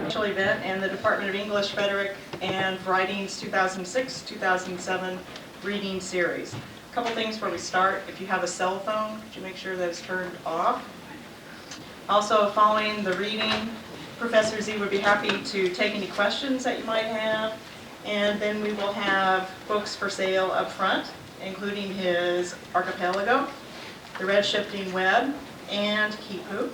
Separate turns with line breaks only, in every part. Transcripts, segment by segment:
special event and the Department of English, Frederick, and Writing's 2006-2007 reading series. A couple things before we start. If you have a cell phone, could you make sure that it's turned off? Also, following the reading, Professor Z would be happy to take any questions that you might have, and then we will have books for sale up front, including his Archipelago, The Red Shifting Web, and Kipu.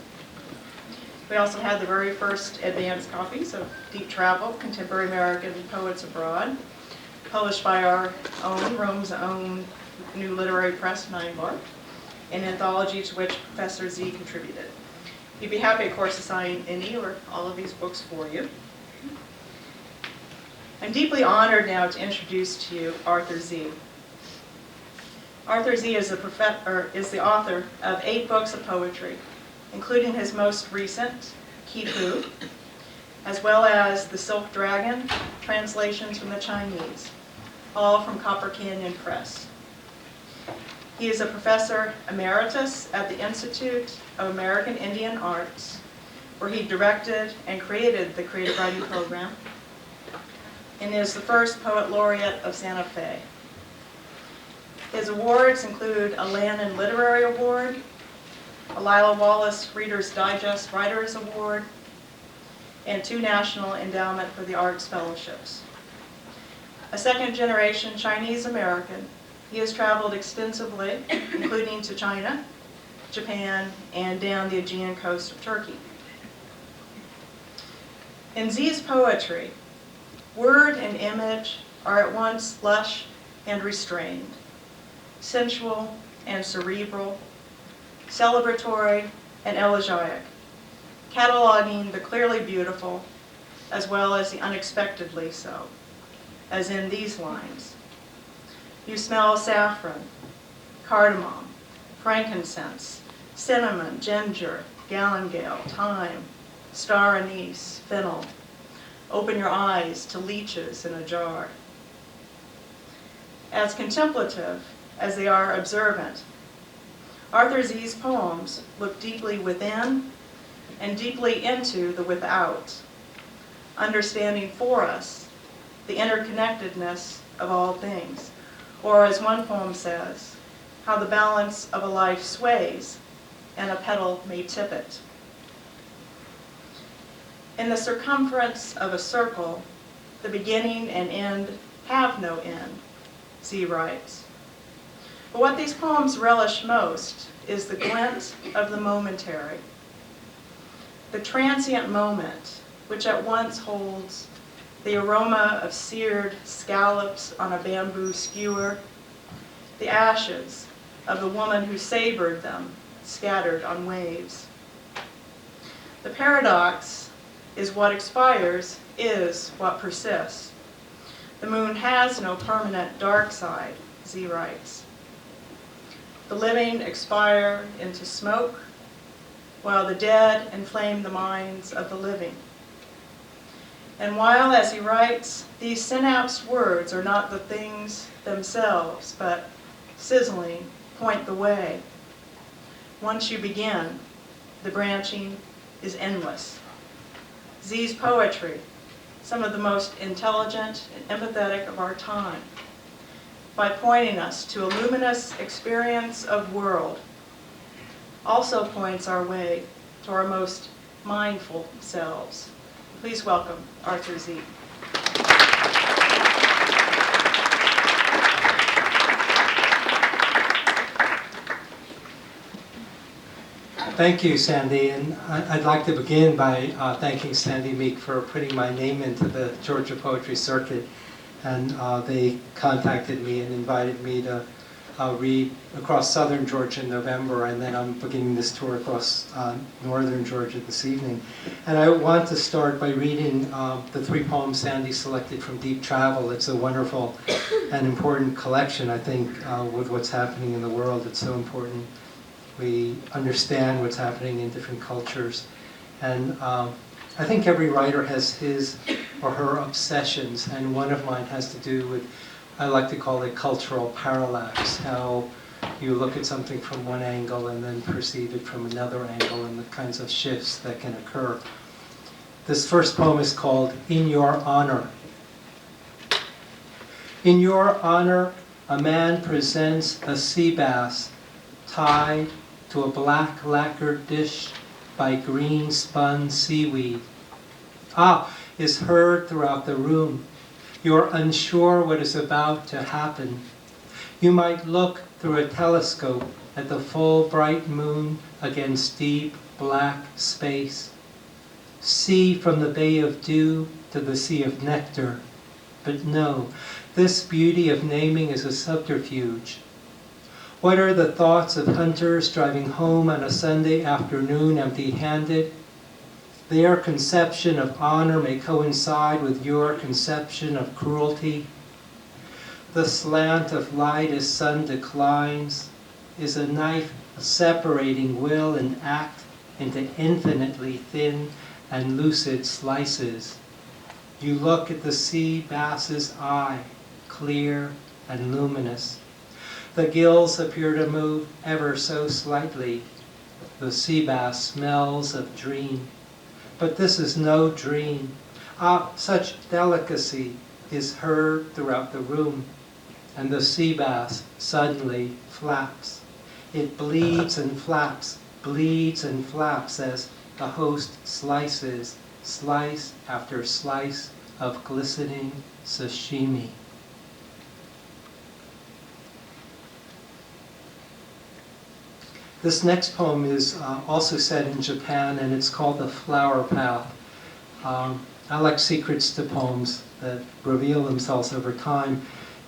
We also had the very first advanced copies of Deep Travel, Contemporary American Poets Abroad, published by our own, Rome's own New Literary Press, Ninebar, an anthology to which Professor Z contributed. He'd be happy, of course, to sign any or all of these books for you. I'm deeply honored now to introduce to you Arthur Z. Arthur Z is the author of 8 books of poetry, including his most recent, Kipu, as well as The Silk Dragon, translations from the Chinese, all from Copper Canyon Press. He is a professor emeritus at the Institute of American Indian Arts, where he directed and created the creative writing program, and is the first poet laureate of Santa Fe. His awards include a Lannan Literary Award, a Lila Wallace Reader's Digest Writers Award, and 2 National Endowment for the Arts Fellowships. A second-generation Chinese-American, he has traveled extensively, including to China, Japan, and down the Aegean coast of Turkey. In Z's poetry, word and image are at once lush and restrained, sensual and cerebral, celebratory and elegiac, cataloging the clearly beautiful as well as the unexpectedly so, as in these lines. You smell saffron, cardamom, frankincense, cinnamon, ginger, galangale, thyme, star anise, fennel. Open your eyes to leeches in a jar. As contemplative as they are observant, Arthur Z's poems look deeply within and deeply into the without, understanding for us the interconnectedness of all things, or as one poem says, how the balance of a life sways and a petal may tip it. In the circumference of a circle, the beginning and end have no end, Z writes. But what these poems relish most is the glint of the momentary, the transient moment which at once holds the aroma of seared scallops on a bamboo skewer, the ashes of the woman who savored them scattered on waves. The paradox is what expires is what persists. The moon has no permanent dark side, Z writes. The living expire into smoke, while the dead inflame the minds of the living. And while, as he writes, these synapsed words are not the things themselves, but sizzling, point the way. Once you begin, the branching is endless. Z's poetry, some of the most intelligent and empathetic of our time, by pointing us to a luminous experience of world, also points our way to our most mindful selves. Please welcome Arthur Z.
Thank you, Sandy, and I'd like to begin by thanking Sandy Meek for putting my name into the Georgia Poetry Circuit. And they contacted me and invited me to read across southern Georgia in November, and then I'm beginning this tour across northern Georgia this evening. And I want to start by reading the 3 poems Sandy selected from Deep Travel. It's a wonderful and important collection, I think, with what's happening in the world. It's so important we understand what's happening in different cultures. And I think every writer has his or her obsessions, and one of mine has to do with, I like to call it cultural parallax, how you look at something from one angle and then perceive it from another angle, and the kinds of shifts that can occur. This first poem is called In Your Honor. In your honor, a man presents a sea bass tied to a black lacquered dish by green spun seaweed. Is heard throughout the room. You're unsure what is about to happen. You might look through a telescope at the full bright moon against deep black space. See from the Bay of Dew to the Sea of Nectar. But no, this beauty of naming is a subterfuge. What are the thoughts of hunters driving home on a Sunday afternoon empty-handed? Their conception of honor may coincide with your conception of cruelty. The slant of light as sun declines is a knife separating will and act into infinitely thin and lucid slices. You look at the sea bass's eye, clear and luminous. The gills appear to move ever so slightly. The sea bass smells of dream. But this is no dream. Such delicacy is heard throughout the room, and the sea bass suddenly flaps. It bleeds and flaps as the host slices, slice after slice of glistening sashimi. This next poem is also set in Japan, and it's called The Flower Path. I like secrets to poems that reveal themselves over time.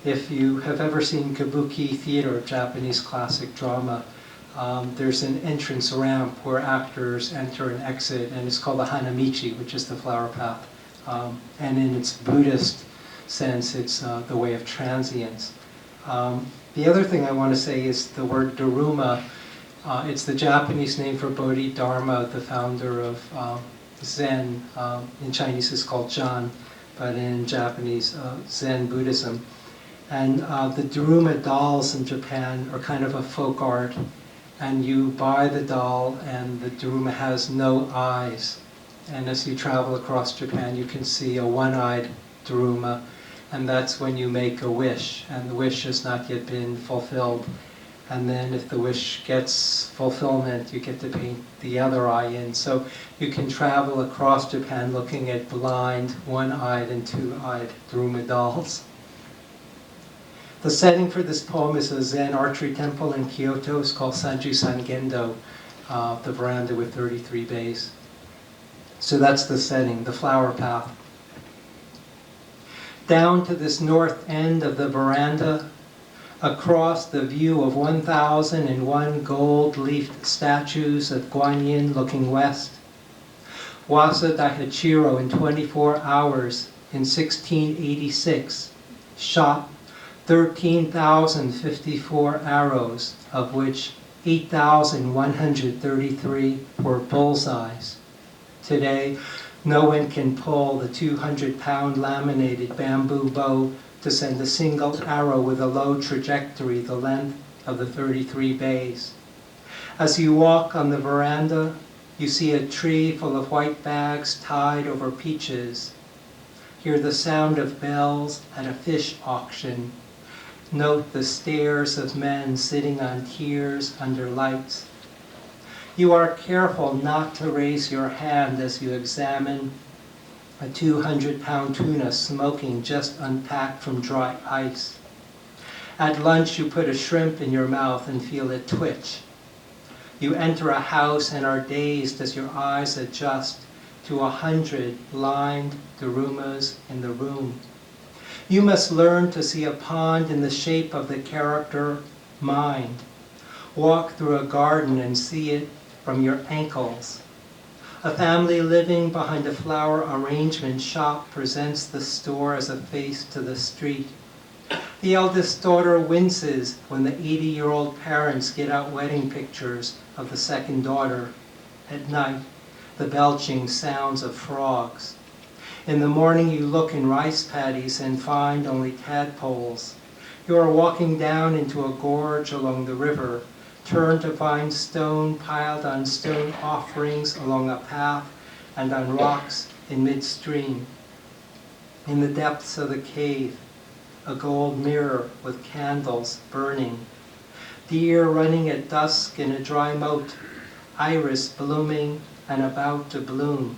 If you have ever seen kabuki theater, Japanese classic drama, there's an entrance ramp where actors enter and exit, and it's called the Hanamichi, which is the flower path. And in its Buddhist sense, it's the way of transience. The other thing I want to say is the word Daruma. It's the Japanese name for Bodhidharma, the founder of Zen. In Chinese it's called Jan, but in Japanese, Zen Buddhism. And the Daruma dolls in Japan are kind of a folk art. And you buy the doll, and the Daruma has no eyes. And as you travel across Japan, you can see a one-eyed Daruma. And that's when you make a wish, and the wish has not yet been fulfilled. And then if the wish gets fulfillment, you get to paint the other eye in. So you can travel across Japan looking at blind, one-eyed and two-eyed Daruma dolls. The setting for this poem is a Zen archery temple in Kyoto. It's called Sanjusan Gendo, the veranda with 33 bays. So that's the setting, the flower path. Down to this north end of the veranda, across the view of 1,001 gold-leafed statues of Guanyin looking west. Wasa Daiichiro in 24 hours in 1686 shot 13,054 arrows, of which 8,133 were bullseyes. Today, no one can pull the 200-pound laminated bamboo bow to send a single arrow with a low trajectory the length of the 33 bays. As you walk on the veranda, you see a tree full of white bags tied over peaches. Hear the sound of bells at a fish auction. Note the stares of men sitting on tiers under lights. You are careful not to raise your hand as you examine a 200-pound tuna smoking just unpacked from dry ice. At lunch, you put a shrimp in your mouth and feel it twitch. You enter a house and are dazed as your eyes adjust to 100 lined darumas in the room. You must learn to see a pond in the shape of the character mind. Walk through a garden and see it from your ankles. A family living behind a flower arrangement shop presents the store as a face to the street. The eldest daughter winces when the 80-year-old parents get out wedding pictures of the second daughter. At night, the belching sounds of frogs. In the morning, you look in rice paddies and find only tadpoles. You are walking down into a gorge along the river, turn to find stone piled on stone offerings along a path, and on rocks in midstream. In the depths of the cave, a gold mirror with candles burning. Deer running at dusk in a dry moat, iris blooming and about to bloom.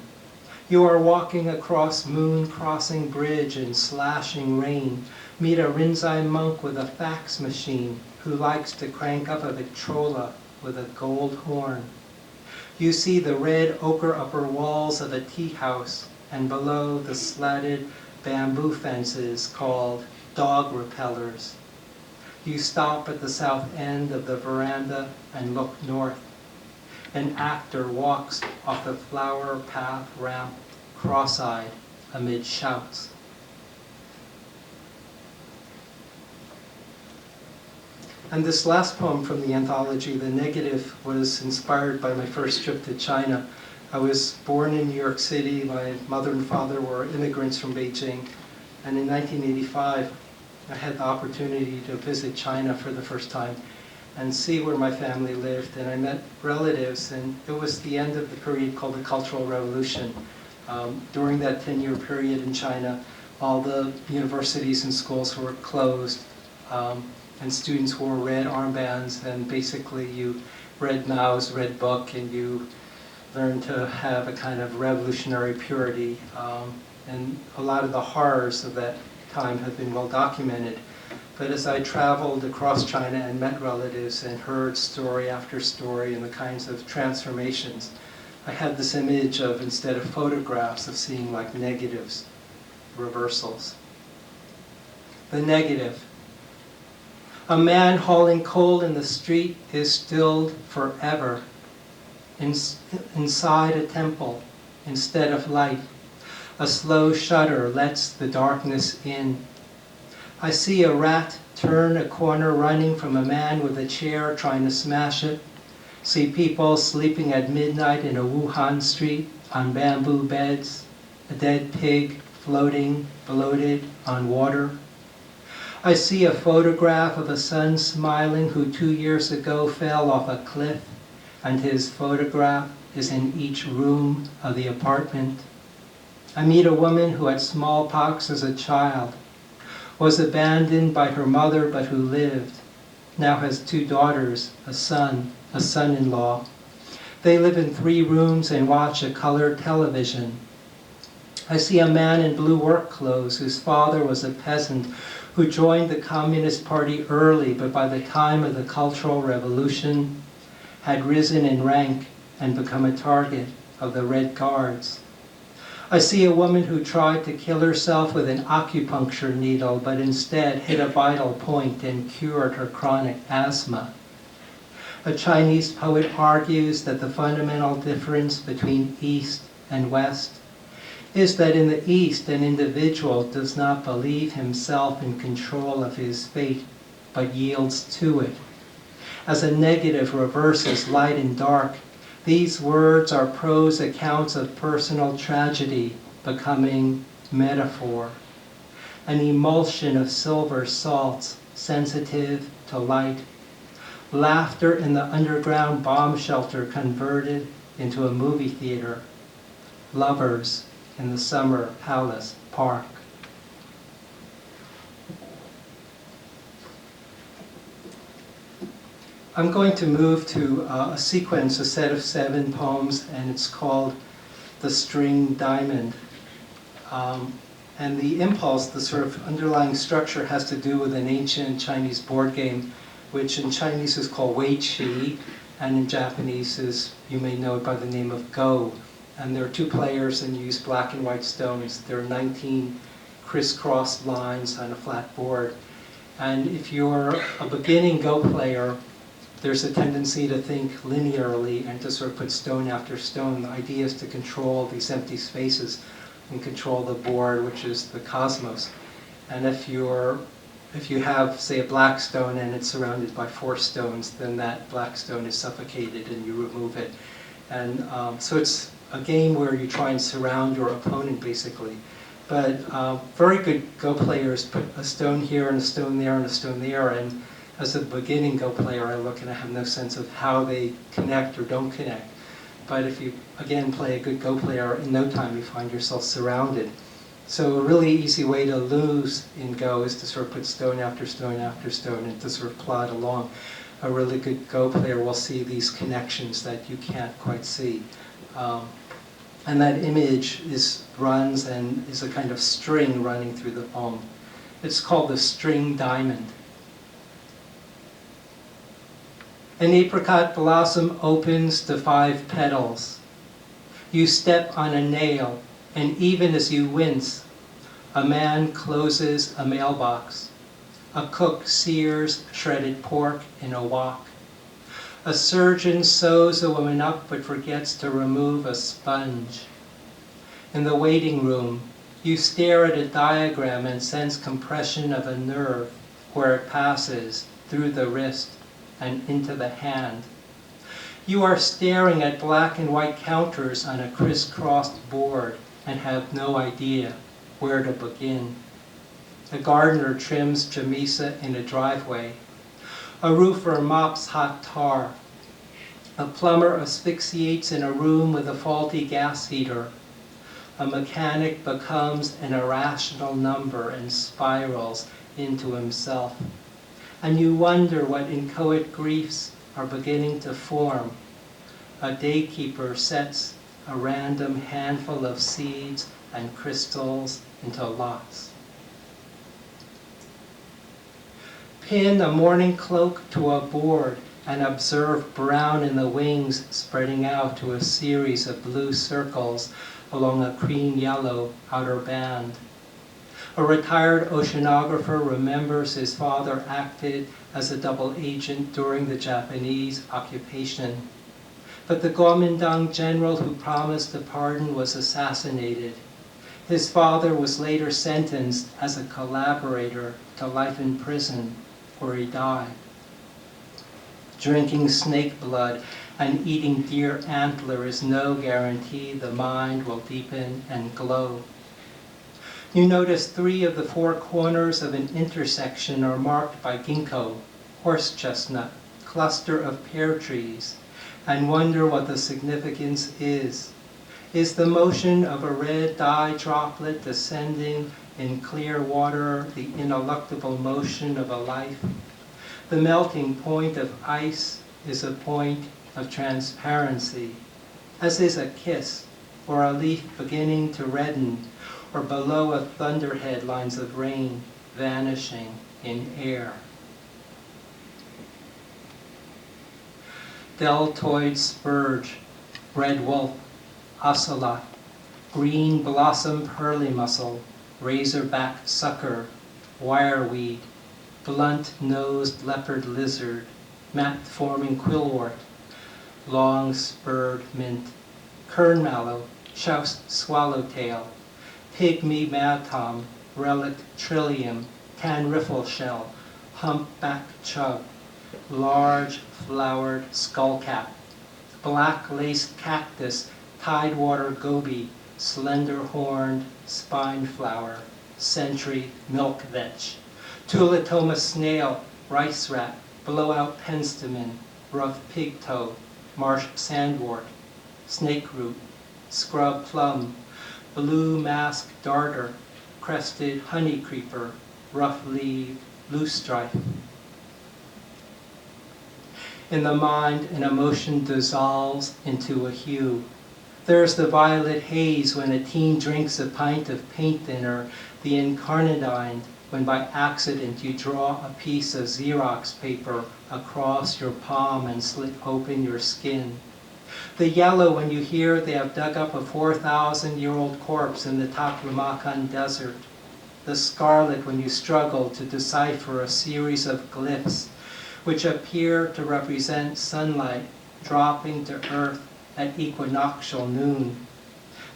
You are walking across moon-crossing bridge in slashing rain. Meet a Rinzai monk with a fax machine who likes to crank up a Victrola with a gold horn. You see the red ochre upper walls of a tea house, and below the slatted bamboo fences called dog repellers. You stop at the south end of the veranda and look north. An actor walks off the flower path ramp, cross-eyed amid shouts. And this last poem from the anthology, The Negative, was inspired by my first trip to China. I was born in New York City. My mother and father were immigrants from Beijing. And in 1985, I had the opportunity to visit China for the first time and see where my family lived. And I met relatives, and it was the end of the period called the Cultural Revolution. During that 10-year period in China, all the universities and schools were closed. And students wore red armbands, and basically you read Mao's Red Book, and you learned to have a kind of revolutionary purity. And a lot of the horrors of that time have been well documented. But as I traveled across China and met relatives and heard story after story and the kinds of transformations, I had this image of, instead of photographs, of seeing like negatives, reversals. The negative. A man hauling coal in the street is stilled forever. Inside a temple, instead of light, a slow shudder lets the darkness in. I see a rat turn a corner running from a man with a chair trying to smash it. See people sleeping at midnight in a Wuhan street on bamboo beds. A dead pig floating, bloated, on water. I see a photograph of a son smiling who 2 years ago fell off a cliff, and his photograph is in each room of the apartment. I meet a woman who had smallpox as a child, was abandoned by her mother but who lived, now has 2 daughters, a son-in-law. They live in 3 rooms and watch a colored television. I see a man in blue work clothes whose father was a peasant who joined the Communist Party early, but by the time of the Cultural Revolution had risen in rank and become a target of the Red Guards. I see a woman who tried to kill herself with an acupuncture needle, but instead hit a vital point and cured her chronic asthma. A Chinese poet argues that the fundamental difference between East and West is that in the East, an individual does not believe himself in control of his fate, but yields to it. As a negative reverses light and dark, these words are prose accounts of personal tragedy becoming metaphor, an emulsion of silver salts, sensitive to light. Laughter in the underground bomb shelter converted into a movie theater. Lovers in the Summer Palace Park. I'm going to move to a sequence, a set of 7 poems, and it's called The String Diamond. And the impulse, the sort of underlying structure, has to do with an ancient Chinese board game, which in Chinese is called Wei Qi, and in Japanese is, you may know it by the name of Go. And there are 2 players, and you use black and white stones. There are 19 crisscrossed lines on a flat board. And if you're a beginning Go player, there's a tendency to think linearly and to sort of put stone after stone. The idea is to control these empty spaces and control the board, which is the cosmos. And if you have, say, a black stone and it's surrounded by 4 stones, then that black stone is suffocated and you remove it. And so it's a game where you try and surround your opponent, basically. But very good Go players put a stone here and a stone there and a stone there, and as a beginning Go player, I look and I have no sense of how they connect or don't connect. but if you, again, play a good Go player, in no time you find yourself surrounded. So a really easy way to lose in Go is to sort of put stone after stone after stone and to sort of plod along. A really good Go player will see these connections that you can't quite see. And that image runs and is a kind of string running through the poem. It's called the string diamond. An apricot blossom opens to 5 petals. You step on a nail, and even as you wince, a man closes a mailbox. A cook sears shredded pork in a wok. A surgeon sews a woman up but forgets to remove a sponge. In the waiting room, you stare at a diagram and sense compression of a nerve where it passes through the wrist and into the hand. You are staring at black and white counters on a crisscrossed board and have no idea where to begin. A gardener trims jamisa in a driveway. A roofer mops hot tar. A plumber asphyxiates in a room with a faulty gas heater. A mechanic becomes an irrational number and spirals into himself. And you wonder what inchoate griefs are beginning to form. A daykeeper sets a random handful of seeds and crystals into lots. Pin a morning cloak to a board and observe brown in the wings spreading out to a series of blue circles along a cream-yellow outer band. A retired oceanographer remembers his father acted as a double agent during the Japanese occupation. But the Kuomintang general who promised a pardon was assassinated. His father was later sentenced as a collaborator to life in prison, where he died. Drinking snake blood and eating deer antler is no guarantee the mind will deepen and glow. You notice 3 of the 4 corners of an intersection are marked by ginkgo, horse chestnut, cluster of pear trees, and wonder what the significance is. Is the motion of a red dye droplet descending in clear water the ineluctable motion of a life? The melting point of ice is a point of transparency, as is a kiss, or a leaf beginning to redden, or below a thunderhead lines of rain vanishing in air. Deltoid spurge, red wolf, ocelot, green blossom pearly mussel, razorback sucker, wireweed, blunt-nosed leopard lizard, mat-forming quillwort, long-spurred mint, kern mallow, choused swallowtail, pygmy madtom, relict trillium, tan riffle shell, humpback chub, large flowered skullcap, black-laced cactus, tidewater goby, slender-horned spineflower, century milk vetch, tulatoma snail, rice rat, blowout penstemon, rough pigtoe, marsh sandwort, snakeroot, scrub plum, blue mask darter, crested honey creeper, rough leaf, loosestrife. In the mind, an emotion dissolves into a hue. There's the violet haze when a teen drinks a pint of paint thinner, the incarnadine when by accident you draw a piece of Xerox paper across your palm and slit open your skin. The yellow when you hear they have dug up a 4,000-year-old corpse in the Taklamakan desert. The scarlet when you struggle to decipher a series of glyphs which appear to represent sunlight dropping to earth at equinoctial noon.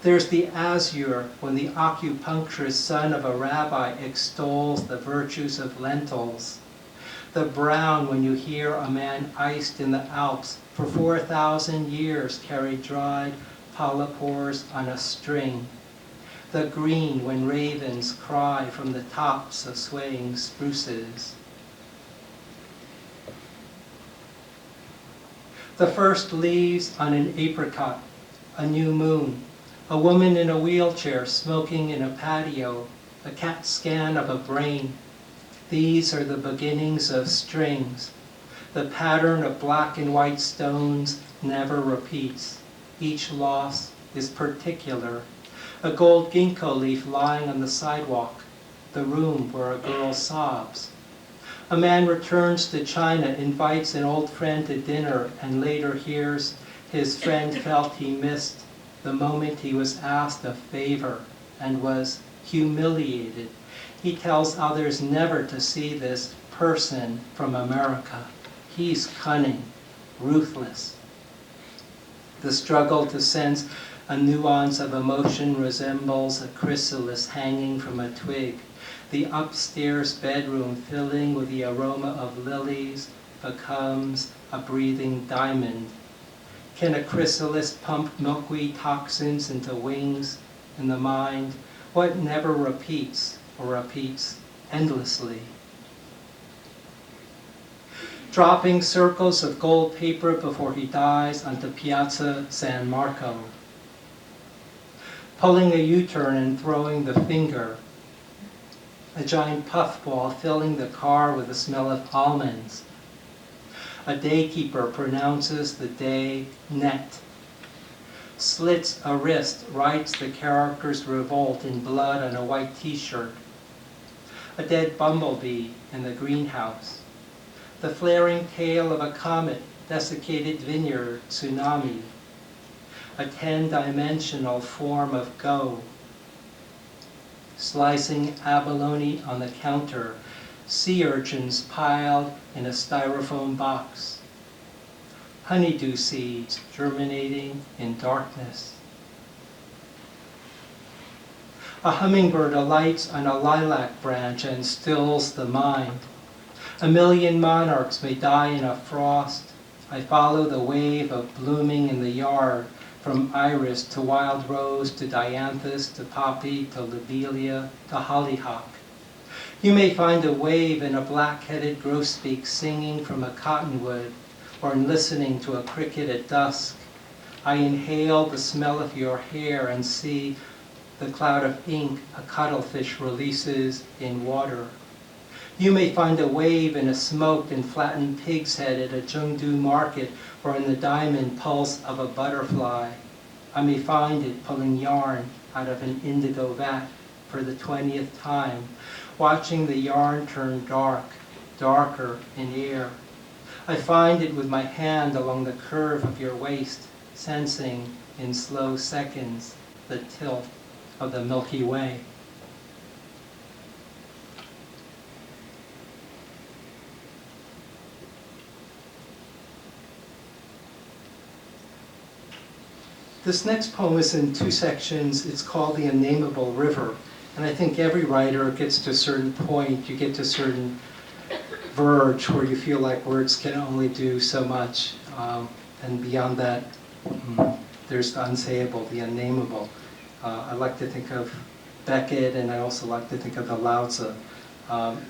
There's the azure when the acupuncturist son of a rabbi extols the virtues of lentils. The brown when you hear a man iced in the Alps for 4,000 years carry dried polypores on a string. The green when ravens cry from the tops of swaying spruces. The first leaves on an apricot, a new moon, a woman in a wheelchair smoking in a patio, a CAT scan of a brain. These are the beginnings of strings. The pattern of black and white stones never repeats. Each loss is particular. A gold ginkgo leaf lying on the sidewalk, the room where a girl sobs. A man returns to China, invites an old friend to dinner, and later hears his friend felt he missed the moment he was asked a favor and was humiliated. He tells others never to see this person from America. He's cunning, ruthless. The struggle to sense a nuance of emotion resembles a chrysalis hanging from a twig. The upstairs bedroom, filling with the aroma of lilies, becomes a breathing diamond. Can a chrysalis pump milkweed toxins into wings in the mind? What never repeats or repeats endlessly? Dropping circles of gold paper before he dies onto Piazza San Marco. Pulling a U-turn and throwing the finger. A giant puffball filling the car with the smell of almonds. A daykeeper pronounces the day net. Slits a wrist, writes the character's revolt in blood on a white t-shirt. A dead bumblebee in the greenhouse. The flaring tail of a comet, desiccated vineyard, tsunami. A 10-dimensional form of go. Slicing abalone on the counter, sea urchins piled in a styrofoam box. Honeydew seeds germinating in darkness. A hummingbird alights on a lilac branch and stills the mind. A million monarchs may die in a frost. I follow the wave of blooming in the yard, from iris to wild rose to dianthus to poppy to lobelia to hollyhock. You may find a wave in a black-headed grosbeak singing from a cottonwood, or in listening to a cricket at dusk. I inhale the smell of your hair and see the cloud of ink a cuttlefish releases in water. You may find a wave in a smoked and flattened pig's head at a Chengdu market, or in the diamond pulse of a butterfly. I may find it pulling yarn out of an indigo vat for the 20th time, watching the yarn turn dark, darker in air. I find it with my hand along the curve of your waist, sensing in slow seconds the tilt of the Milky Way. This next poem is in two sections. It's called The Unnameable River. And I think every writer gets to a certain point, you get to a certain verge where you feel like words can only do so much. And beyond that, there's the unsayable, the unnameable. I like to think of Beckett, and I also like to think of the Lao Tzu.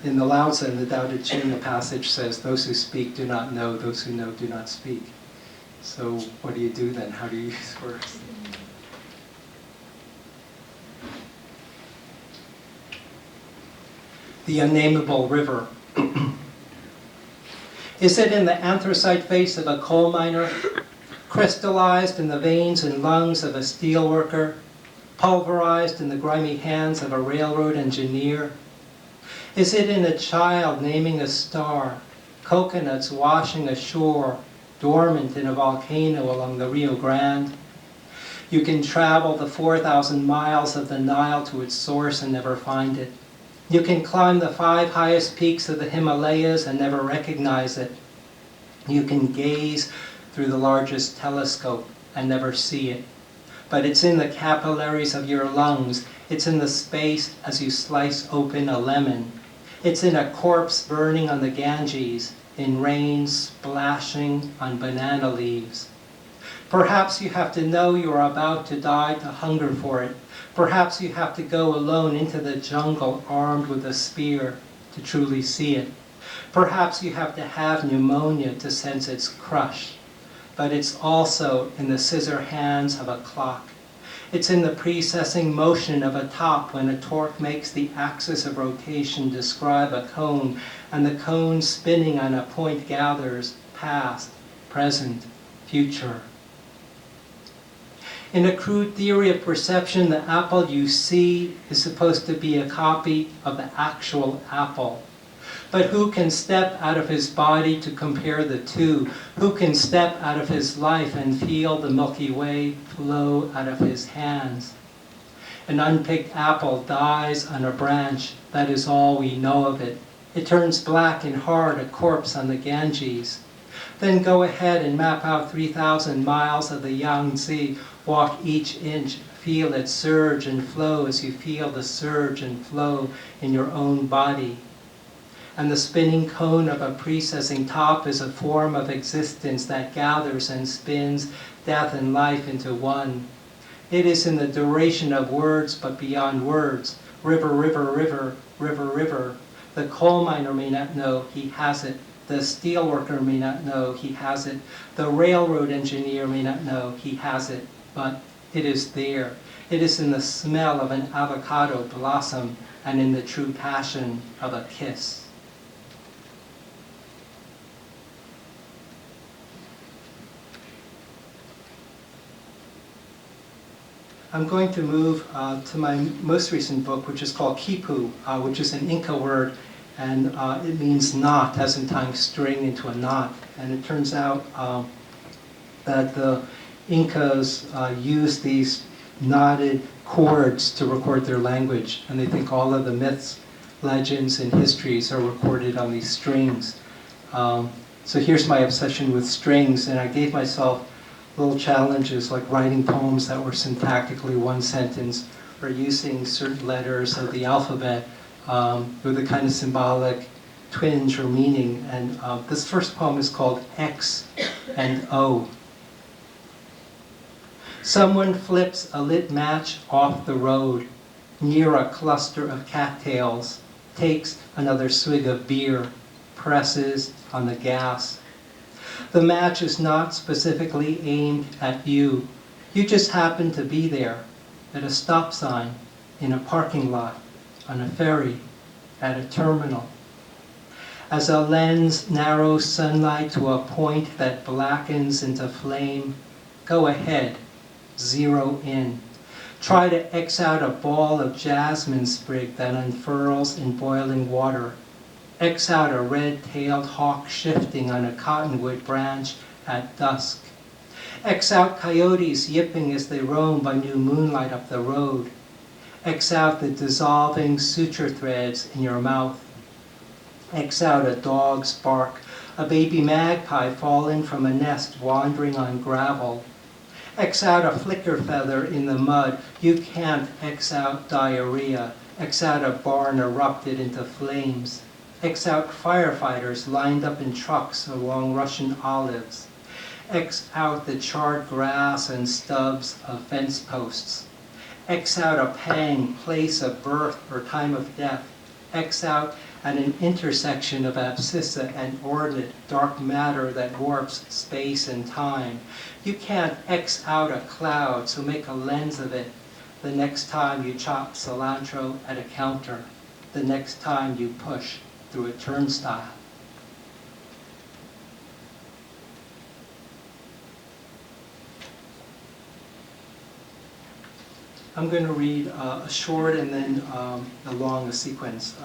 In the Lao Tzu, in the Tao Te Ching, the passage says, "Those who speak do not know, those who know do not speak." So what do you do then? How do you use words? The Unnameable River. Is it in the anthracite face of a coal miner, crystallized in the veins and lungs of a steel worker, pulverized in the grimy hands of a railroad engineer? Is it in a child naming a star, coconuts washing ashore, dormant in a volcano along the Rio Grande? You can travel the 4,000 miles of the Nile to its source and never find it. You can climb the 5 highest peaks of the Himalayas and never recognize it. You can gaze through the largest telescope and never see it. But it's in the capillaries of your lungs. It's in the space as you slice open a lemon. It's in a corpse burning on the Ganges, in rain splashing on banana leaves. Perhaps you have to know you are about to die to hunger for it. Perhaps you have to go alone into the jungle armed with a spear to truly see it. Perhaps you have to have pneumonia to sense its crush. but it's also in the scissor hands of a clock. It's in the precessing motion of a top when a torque makes the axis of rotation describe a cone, and the cone spinning on a point gathers past, present, future. In a crude theory of perception, the apple you see is supposed to be a copy of the actual apple. But who can step out of his body to compare the two? Who can step out of his life and feel the Milky Way flow out of his hands? An unpicked apple dies on a branch. That is all we know of it. It turns black and hard, a corpse on the Ganges. Then go ahead and map out 3,000 miles of the Yangtze. Walk each inch, feel it surge and flow as you feel the surge and flow in your own body. And the spinning cone of a precessing top is a form of existence that gathers and spins death and life into one. It is in the duration of words, but beyond words. River, river, river, river, river. The coal miner may not know he has it. The steel worker may not know he has it. The railroad engineer may not know he has it, but it is there. It is in the smell of an avocado blossom and in the true passion of a kiss. I'm going to move to my most recent book, which is called Quipu, which is an Inca word, and it means knot, as in tying string into a knot. And it turns out that the Incas used these knotted cords to record their language, and they think all of the myths, legends, and histories are recorded on these strings. So here's my obsession with strings, and I gave myself little challenges like writing poems that were syntactically one sentence, or using certain letters of the alphabet with a kind of symbolic twinge or meaning. And this first poem is called X and O. Someone flips a lit match off the road near a cluster of cattails, takes another swig of beer, presses on the gas. The match is not specifically aimed at you. You just happen to be there, at a stop sign, in a parking lot, on a ferry, at a terminal. As a lens narrows sunlight to a point that blackens into flame, go ahead, zero in. Try to X out a ball of jasmine sprig that unfurls in boiling water. X out a red-tailed hawk shifting on a cottonwood branch at dusk. X out coyotes yipping as they roam by new moonlight up the road. X out the dissolving suture threads in your mouth. X out a dog's bark, a baby magpie falling from a nest wandering on gravel. X out a flicker feather in the mud. You can't X out diarrhea. X out a barn erupted into flames. X out firefighters lined up in trucks along Russian olives. X out the charred grass and stubs of fence posts. X out a pang, place of birth or time of death. X out at an intersection of abscissa and ordinate dark matter that warps space and time. You can't X out a cloud, so make a lens of it the next time you chop cilantro at a counter, the next time you push through a turnstile. I'm going to read a short and then a long sequence.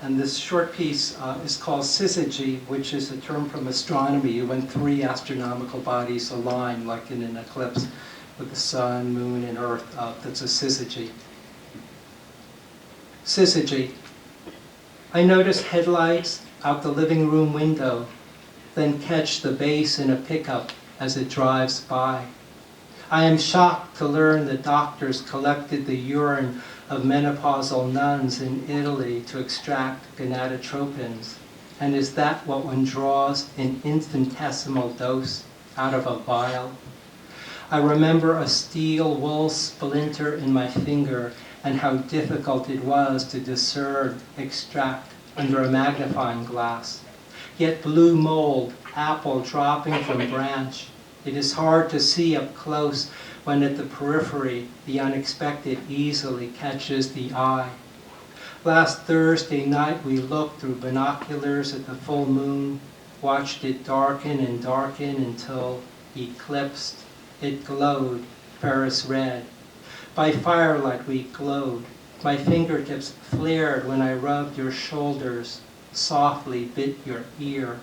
And this short piece is called syzygy, which is a term from astronomy when three astronomical bodies align, like in an eclipse with the sun, moon, and earth. That's a syzygy. Syzygy. I notice headlights out the living room window, then catch the bass in a pickup as it drives by. I am shocked to learn that doctors collected the urine of menopausal nuns in Italy to extract gonadotropins. And is that what one draws in infinitesimal dose out of a vial? I remember a steel wool splinter in my finger and how difficult it was to discern, extract under a magnifying glass. yet blue mold, apple dropping from branch. It is hard to see up close when at the periphery the unexpected easily catches the eye. Last Thursday night we looked through binoculars at the full moon, watched it darken and darken until eclipsed. It glowed, Paris red. By firelight we glowed. My fingertips flared when I rubbed your shoulders, softly bit your ear.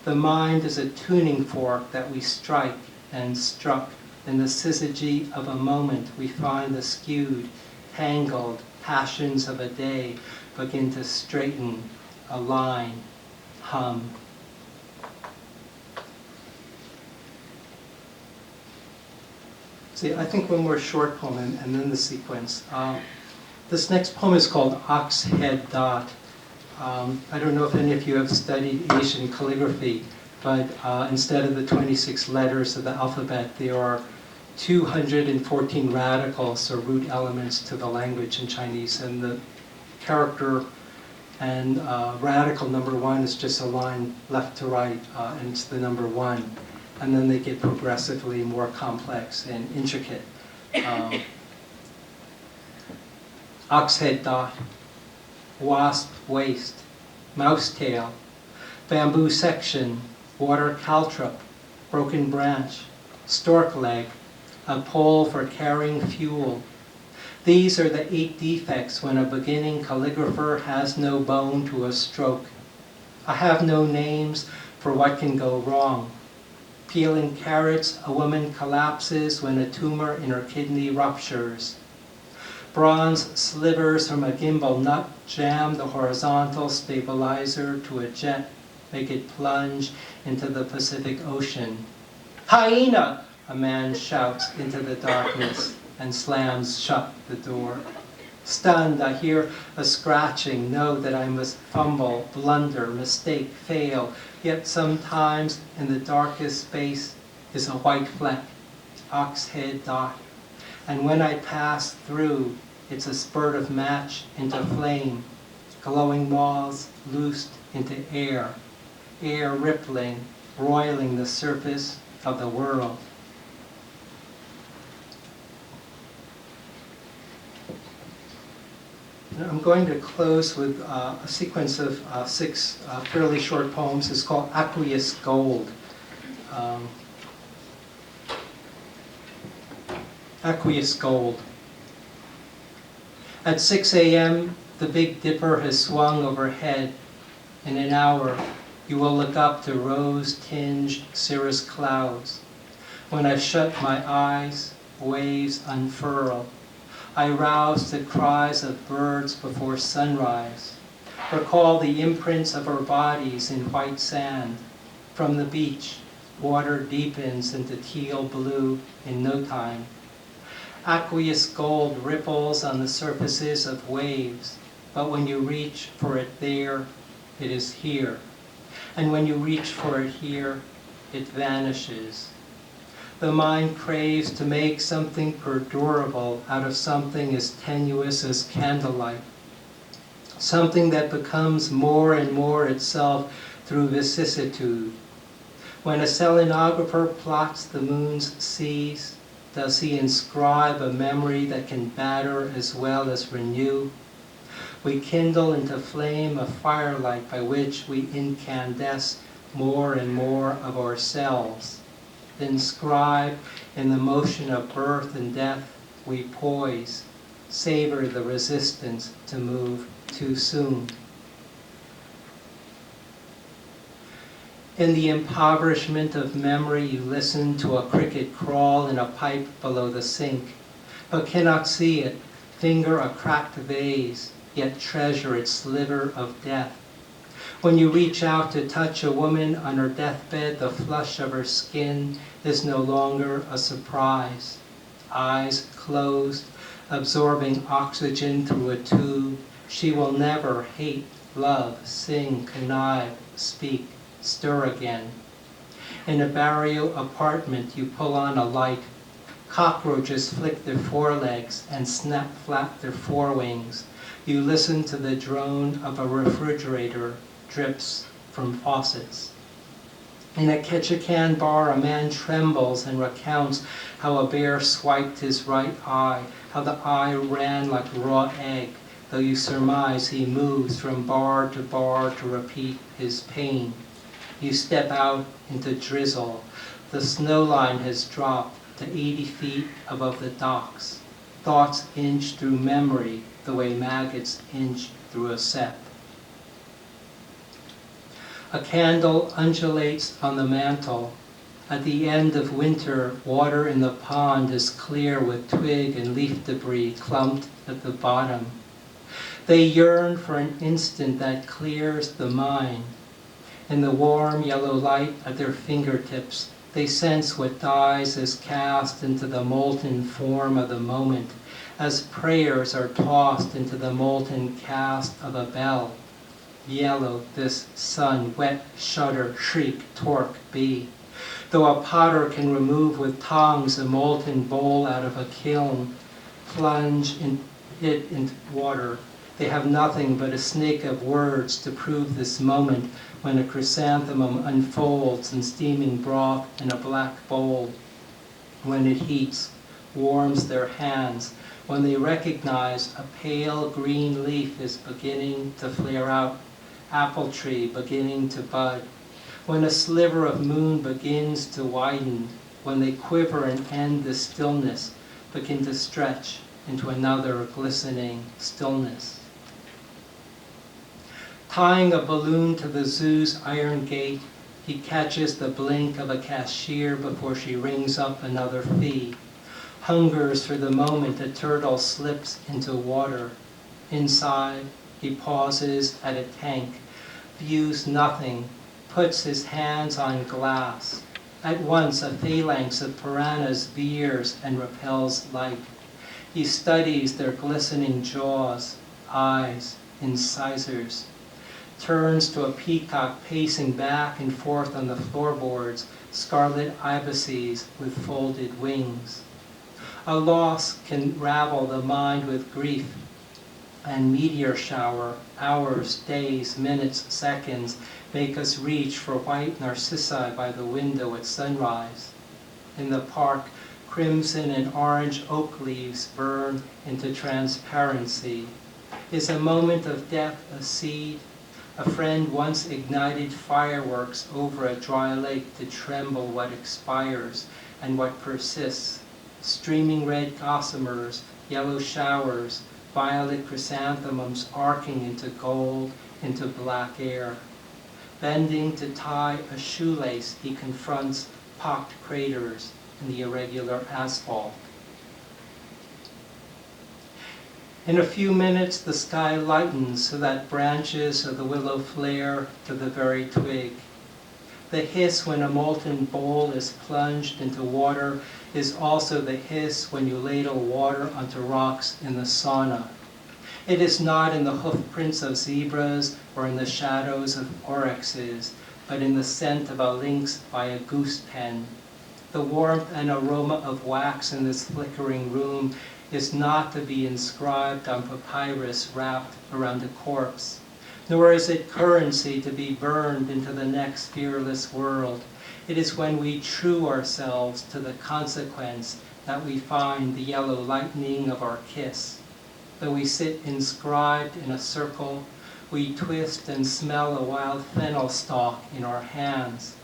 The mind is a tuning fork that we strike and struck. In the syzygy of a moment we find the skewed, tangled passions of a day begin to straighten, align, hum. See, I think one more short poem and then the sequence. This next poem is called Ox Head Dot. I don't know if any of you have studied Asian calligraphy, but instead of the 26 letters of the alphabet, there are 214 radicals or root elements to the language in Chinese, and the character and radical number 1 is just a line left to right, and it's the number 1. And then they get progressively more complex and intricate. Ox head dot, wasp waist, mouse tail, bamboo section, water caltrop, broken branch, stork leg, a pole for carrying fuel. These are the 8 defects when a beginning calligrapher has no bone to a stroke. I have no names for what can go wrong. Peeling carrots, a woman collapses when a tumor in her kidney ruptures. Bronze slivers from a gimbal nut jam the horizontal stabilizer to a jet, make it plunge into the Pacific Ocean. Hyena! A man shouts into the darkness and slams shut the door. Stunned, I hear a scratching, know that I must fumble, blunder, mistake, fail, yet sometimes in the darkest space is a white fleck, ox head dot. And when I pass through, it's a spurt of match into flame, glowing moths loosed into air, air rippling, roiling the surface of the world. I'm going to close with a sequence of 6 fairly short poems. It's called Aqueous Gold. Aqueous Gold. At 6 a.m., the Big Dipper has swung overhead. In an hour, you will look up to rose-tinged cirrus clouds. When I've shut my eyes, waves unfurl. I rouse the cries of birds before sunrise. Recall the imprints of our bodies in white sand. From the beach, water deepens into teal blue in no time. Aqueous gold ripples on the surfaces of waves, but when you reach for it there, it is here. And when you reach for it here, it vanishes. The mind craves to make something perdurable out of something as tenuous as candlelight, something that becomes more and more itself through vicissitude. When a selenographer plots the moon's seas, does he inscribe a memory that can batter as well as renew? We kindle into flame a firelight by which we incandesce more and more of ourselves. Inscribed in the motion of birth and death, we poise, savor the resistance to move too soon. In the impoverishment of memory, you listen to a cricket crawl in a pipe below the sink, but cannot see it, finger a cracked vase, yet treasure its sliver of death. When you reach out to touch a woman on her deathbed, the flush of her skin is no longer a surprise. Eyes closed, absorbing oxygen through a tube, she will never hate, love, sing, connive, speak, stir again. In a barrio apartment, you pull on a light. Cockroaches flick their forelegs and snap flat their forewings. You listen to the drone of a refrigerator, drips, from faucets. In a Ketchikan bar, a man trembles and recounts how a bear swiped his right eye, how the eye ran like raw egg, though you surmise he moves from bar to repeat his pain. You step out into drizzle. The snow line has dropped to 80 feet above the docks. Thoughts inch through memory the way maggots inch through a sep. A candle undulates on the mantle. At the end of winter, water in the pond is clear with twig and leaf debris clumped at the bottom. They yearn for an instant that clears the mind. In the warm yellow light at their fingertips, they sense what dies is cast into the molten form of the moment, as prayers are tossed into the molten cast of a bell. Yellow this sun, wet, shudder, shriek, torque, be. Though a potter can remove with tongs a molten bowl out of a kiln, plunge it into water, they have nothing but a snake of words to prove this moment when a chrysanthemum unfolds in steaming broth in a black bowl. When it heats, warms their hands, when they recognize a pale green leaf is beginning to flare out, apple tree beginning to bud, when a sliver of moon begins to widen, when they quiver and end the stillness, begin to stretch into another glistening stillness. Tying a balloon to the zoo's iron gate, he catches the blink of a cashier before she rings up another fee. Hungers for the moment a turtle slips into water. Inside, he pauses at a tank, views nothing, puts his hands on glass. At once a phalanx of piranhas veers and repels light. He studies their glistening jaws, eyes, incisors. Turns to a peacock pacing back and forth on the floorboards, scarlet ibises with folded wings. A loss can ravel the mind with grief, and meteor shower, hours, days, minutes, seconds, make us reach for white narcissi by the window at sunrise. In the park, crimson and orange oak leaves burn into transparency. Is a moment of death a seed? A friend once ignited fireworks over a dry lake to tremble what expires and what persists. Streaming red gossamers, yellow showers, violet chrysanthemums arcing into gold, into black air. Bending to tie a shoelace, he confronts pocked craters in the irregular asphalt. In a few minutes, the sky lightens so that branches of the willow flare to the very twig. The hiss when a molten bowl is plunged into water is also the hiss when you ladle water onto rocks in the sauna. It is not in the hoofprints of zebras or in the shadows of oryxes, but in the scent of a lynx by a goose pen. The warmth and aroma of wax in this flickering room is not to be inscribed on papyrus wrapped around a corpse, nor is it currency to be burned into the next fearless world. It is when we true ourselves to the consequence that we find the yellow lightning of our kiss. Though we sit inscribed in a circle, we twist and smell a wild fennel stalk in our hands.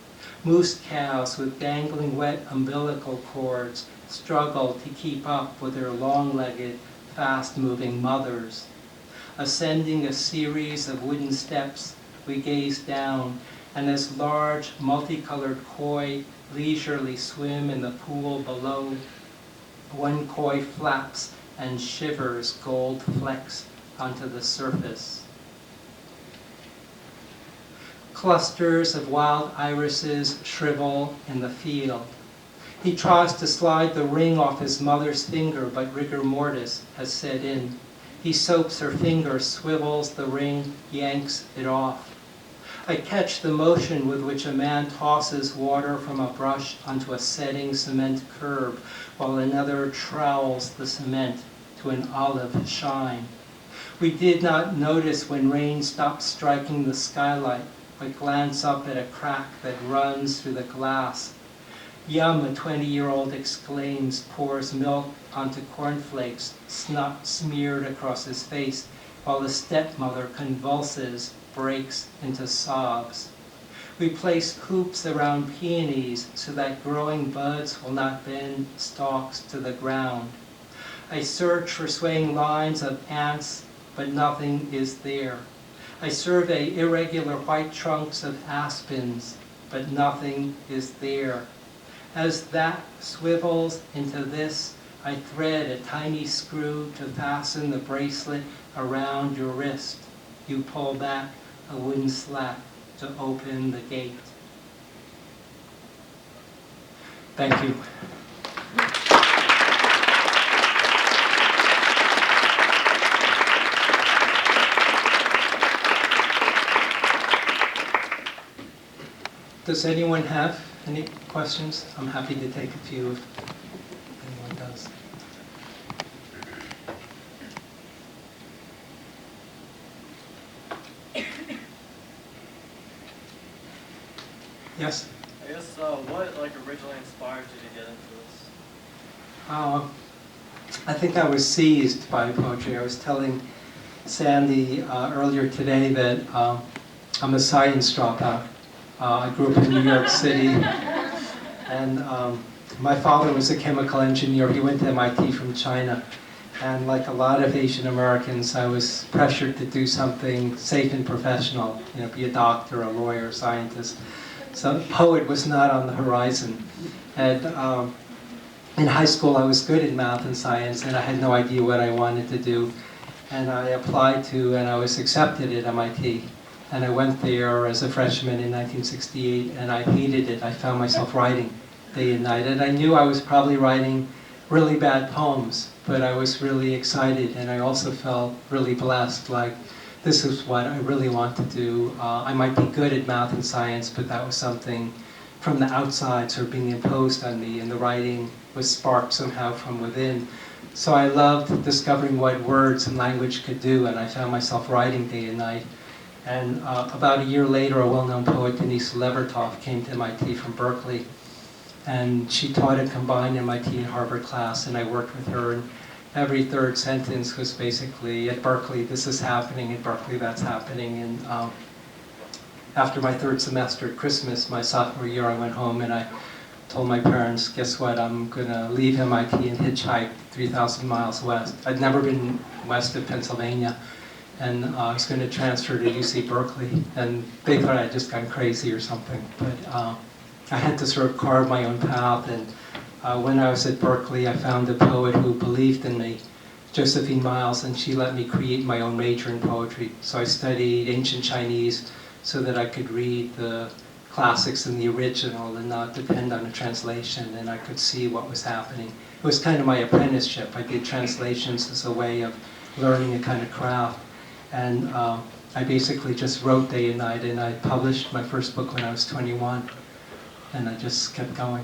Moose calves with dangling wet umbilical cords struggle to keep up with their long-legged, fast-moving mothers. Ascending a series of wooden steps, we gaze down, and as large, multicolored koi leisurely swim in the pool below, one koi flaps and shivers gold flecks onto the surface. Clusters of wild irises shrivel in the field. He tries to slide the ring off his mother's finger, but rigor mortis has set in. He soaps her finger, swivels the ring, yanks it off. I catch the motion with which a man tosses water from a brush onto a setting cement curb, while another trowels the cement to an olive shine. We did not notice when rain stopped striking the skylight. I glance up at a crack that runs through the glass. Yum, a 20-year-old exclaims, pours milk onto cornflakes, snot smeared across his face, while the stepmother convulses, breaks into sobs. We place hoops around peonies so that growing buds will not bend stalks to the ground. I search for swaying lines of ants, but nothing is there. I survey irregular white trunks of aspens, but nothing is there. As that swivels into this, I thread a tiny screw to fasten the bracelet around your wrist. You pull back a wooden slat to open the gate. Thank you. Does anyone have any questions? I'm happy to take a few if anyone does. Yes?
I guess what originally inspired you to get into this?
I think I was seized by poetry. I was telling Sandy earlier today that I'm a science dropout. I grew up in New York City, and my father was a chemical engineer. He went to MIT from China, and like a lot of Asian Americans, I was pressured to do something safe and professional, be a doctor, a lawyer, a scientist. So poet was not on the horizon. And in high school, I was good in math and science, and I had no idea what I wanted to do. And I applied to, and I was accepted at MIT. And I went there as a freshman in 1968, and I hated it. I found myself writing day and night. And I knew I was probably writing really bad poems, but I was really excited, and I also felt really blessed, like this is what I really want to do. I might be good at math and science, but that was something from the outside sort of being imposed on me, and the writing was sparked somehow from within. So I loved discovering what words and language could do, and I found myself writing day and night. And about a year later, a well-known poet, Denise Levertov, came to MIT from Berkeley. And she taught a combined MIT and Harvard class, and I worked with her. And every third sentence was basically, at Berkeley, this is happening, at Berkeley, that's happening. And after my third semester at Christmas, my sophomore year, I went home and I told my parents, guess what, I'm going to leave MIT and hitchhike 3,000 miles west. I'd never been west of Pennsylvania. And I was going to transfer to UC Berkeley, and they thought I'd just gone crazy or something. But I had to sort of carve my own path, and when I was at Berkeley, I found a poet who believed in me, Josephine Miles, and she let me create my own major in poetry. So I studied ancient Chinese so that I could read the classics in the original and not depend on a translation, and I could see what was happening. It was kind of my apprenticeship. I did translations as a way of learning a kind of craft. And I basically just wrote day and night, and I published my first book when I was 21, and I just kept going.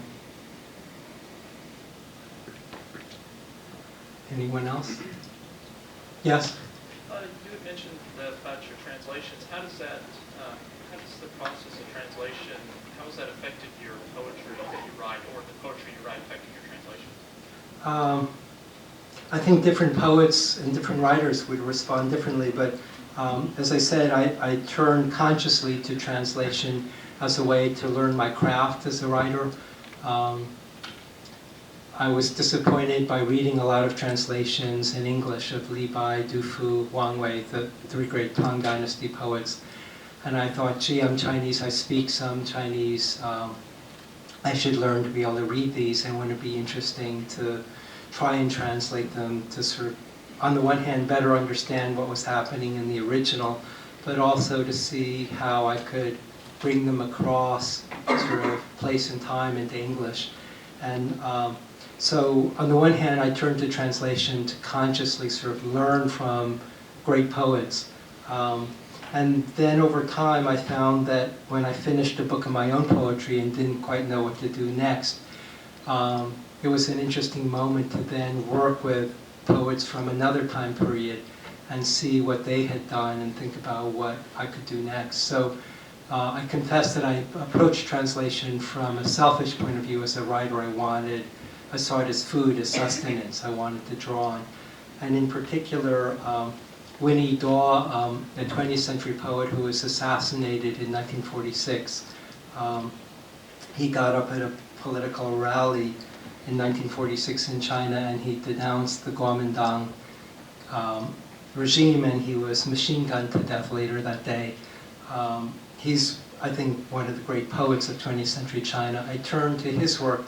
Anyone else? Yes?
You had mentioned about your translations. How does the process of translation, how has that affected your poetry that you write, or the poetry you write affected your translations?
I think different poets and different writers would respond differently, but as I said, I turned consciously to translation as a way to learn my craft as a writer. I was disappointed by reading a lot of translations in English of Li Bai, Du Fu, Wang Wei, the three great Tang Dynasty poets. And I thought, gee, I'm Chinese, I speak some Chinese. I should learn to be able to read these. I want to be interesting to try and translate them to sort of, on the one hand, better understand what was happening in the original, but also to see how I could bring them across sort of place and time into English. And so on the one hand, I turned to translation to consciously sort of learn from great poets. And then over time, I found that when I finished a book of my own poetry and didn't quite know what to do next, it was an interesting moment to then work with poets from another time period and see what they had done and think about what I could do next. So I confess that I approached translation from a selfish point of view. As a writer, I saw it as food, as sustenance. I wanted to draw on. And in particular, Winnie Daw, a 20th century poet who was assassinated in 1946, he got up at a political rally in 1946 in China, and he denounced the Kuomintang regime, and he was machine gunned to death later that day. He's, I think, one of the great poets of 20th century China. I turned to his work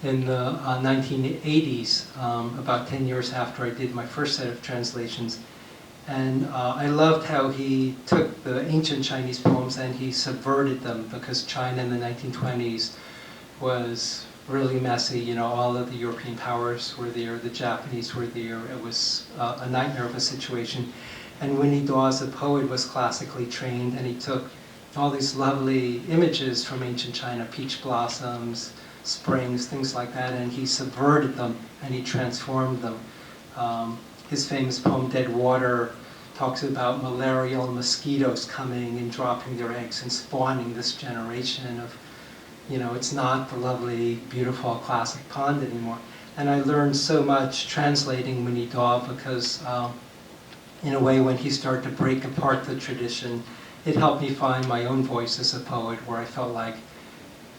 in the 1980s, about 10 years after I did my first set of translations. And I loved how he took the ancient Chinese poems and he subverted them, because China in the 1920s was really messy. You know, all of the European powers were there, the Japanese were there. It was a nightmare of a situation. And Winnie Daw, as a poet, was classically trained, and he took all these lovely images from ancient China, peach blossoms, springs, things like that, and he subverted them and he transformed them. His famous poem, Dead Water, talks about malarial mosquitoes coming and dropping their eggs and spawning this generation of, you know, it's not the lovely, beautiful classic pond anymore. And I learned so much translating Winnie Daw because, in a way, when he started to break apart the tradition, it helped me find my own voice as a poet, where I felt like,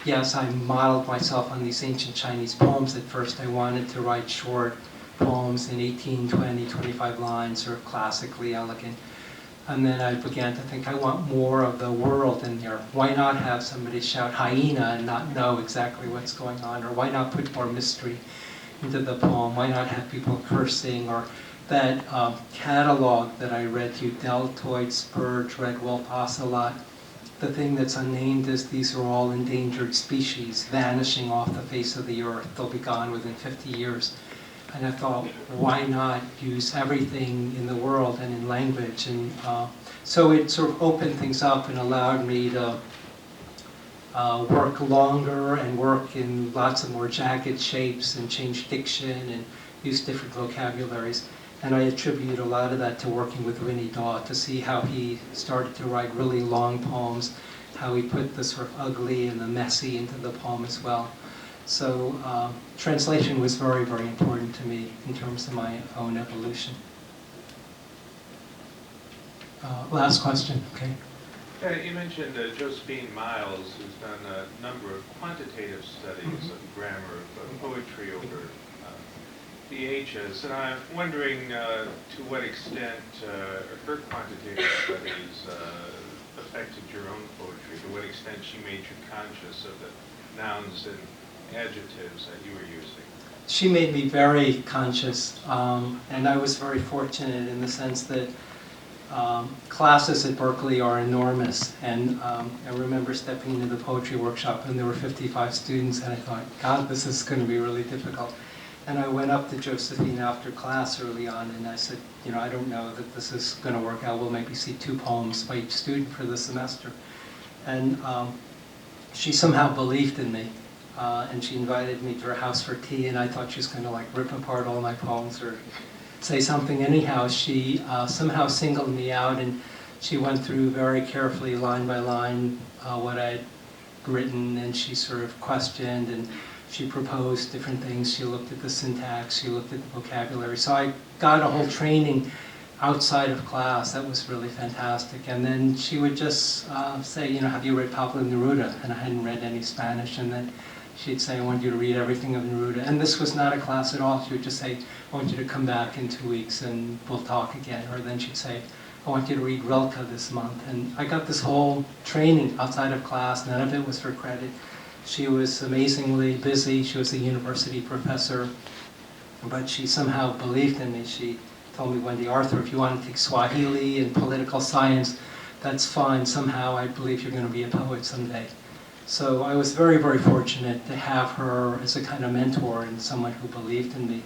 yes, I modeled myself on these ancient Chinese poems. At first I wanted to write short poems in 18, 20, 25 lines, sort of classically elegant. And then I began to think, I want more of the world in there. Why not have somebody shout hyena and not know exactly what's going on? Or why not put more mystery into the poem? Why not have people cursing? Or that catalog that I read to you, deltoid, spurge, red wolf, ocelot. The thing that's unnamed is these are all endangered species vanishing off the face of the earth. They'll be gone within 50 years. And I thought, why not use everything in the world and in language? And so it sort of opened things up and allowed me to work longer and work in lots of more jagged shapes and change diction and use different vocabularies. And I attribute a lot of that to working with Winnie Daw, to see how he started to write really long poems, how he put the sort of ugly and the messy into the poem as well. So translation was very, very important to me in terms of my own evolution. Last question, okay.
You mentioned Josephine Miles, who's done a number of quantitative studies of grammar of poetry over the ages, and I'm wondering to what extent her quantitative studies affected your own poetry, to what extent she made you conscious of the nouns and adjectives that you were using.
She made me very conscious, and I was very fortunate in the sense that classes at Berkeley are enormous, and I remember stepping into the poetry workshop and there were 55 students, and I thought, God, this is going to be really difficult. And I went up to Josephine after class early on and I said, you know, I don't know that this is going to work out. We'll maybe see 2 poems by each student for the semester. And she somehow believed in me. And she invited me to her house for tea, and I thought she was going to like rip apart all my poems or say something. Anyhow, she somehow singled me out, and she went through very carefully, line by line, what I'd written, and she sort of questioned, and she proposed different things. She looked at the syntax, she looked at the vocabulary. So I got a whole training outside of class that was really fantastic. And then she would just say, you know, have you read Pablo Neruda? And I hadn't read any Spanish. And then she'd say, I want you to read everything of Neruda. And this was not a class at all. She would just say, I want you to come back in 2 weeks and we'll talk again. Or then she'd say, I want you to read Rilke this month. And I got this whole training outside of class. None of it was for credit. She was amazingly busy. She was a university professor. But she somehow believed in me. She told me, Wendy Arthur, if you want to take Swahili and political science, that's fine. Somehow I believe you're going to be a poet someday. So I was very, very fortunate to have her as a kind of mentor and someone who believed in me.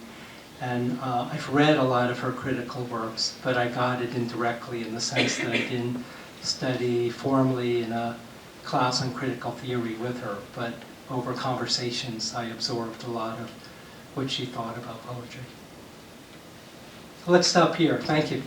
And I've read a lot of her critical works, but I got it indirectly in the sense that I didn't study formally in a class on critical theory with her, but over conversations I absorbed a lot of what she thought about poetry. Let's stop here. Thank you.